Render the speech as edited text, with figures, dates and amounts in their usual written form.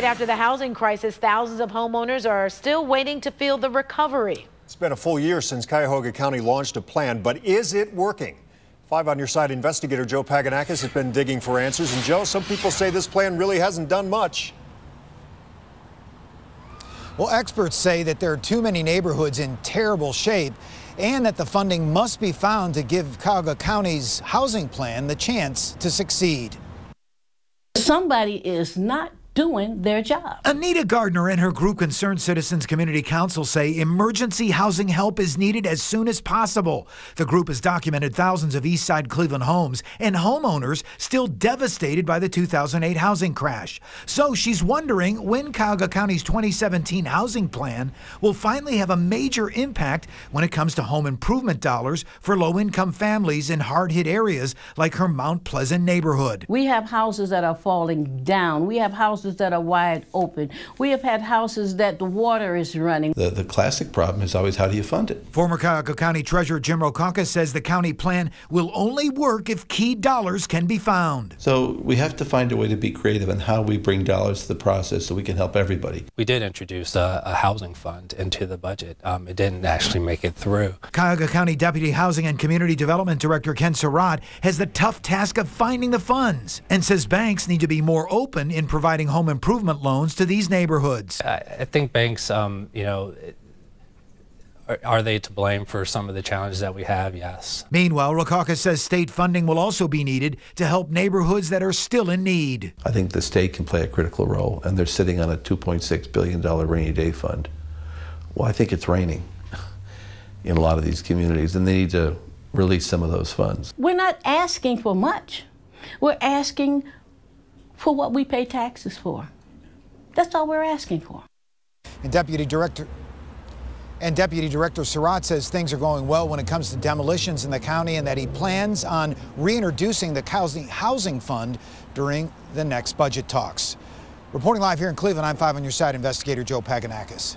After the housing crisis, thousands of homeowners are still waiting to feel the recovery. It's been a full year since Cuyahoga County launched a plan, but is it working? 5 on Your Side investigator Joe Paganakis has been digging for answers. And Joe, some people say this plan really hasn't done much. Well, experts say that there are too many neighborhoods in terrible shape and that the funding must be found to give Cuyahoga County's housing plan the chance to succeed. Somebody is not doing their job. Anita Gardner and her group Concerned Citizens Community Council say emergency housing help is needed as soon as possible. The group has documented thousands of East Side Cleveland homes and homeowners still devastated by the 2008 housing crash. So she's wondering when Cuyahoga County's 2017 housing plan will finally have a major impact when it comes to home improvement dollars for low-income families in hard-hit areas like her Mount Pleasant neighborhood. We have houses that are falling down. We have houses that are wide open. We have had houses that the water is running. The classic problem is always, how do you fund it? Former Cuyahoga County Treasurer Jim Rokaka says the county plan will only work if key dollars can be found. So we have to find a way to be creative in how we bring dollars to the process so we can help everybody. We did introduce a housing fund into the budget. It didn't actually make it through. Cuyahoga County Deputy Housing and Community Development Director Ken Surratt has the tough task of finding the funds and says banks need to be more open in providing home improvement loans to these neighborhoods. I think banks, are they to blame for some of the challenges that we have? Yes. Meanwhile, Rokaka says state funding will also be needed to help neighborhoods that are still in need. I think the state can play a critical role, and they're sitting on a $2.6 billion rainy day fund. Well, I think it's raining in a lot of these communities, and they need to release some of those funds. We're not asking for much. We're asking for what we pay taxes for. That's all we're asking for. And Deputy Director Surratt says things are going well when it comes to demolitions in the county and that he plans on reintroducing the housing fund during the next budget talks. Reporting live here in Cleveland, I'm 5 on Your Side investigator Joe Paganakis.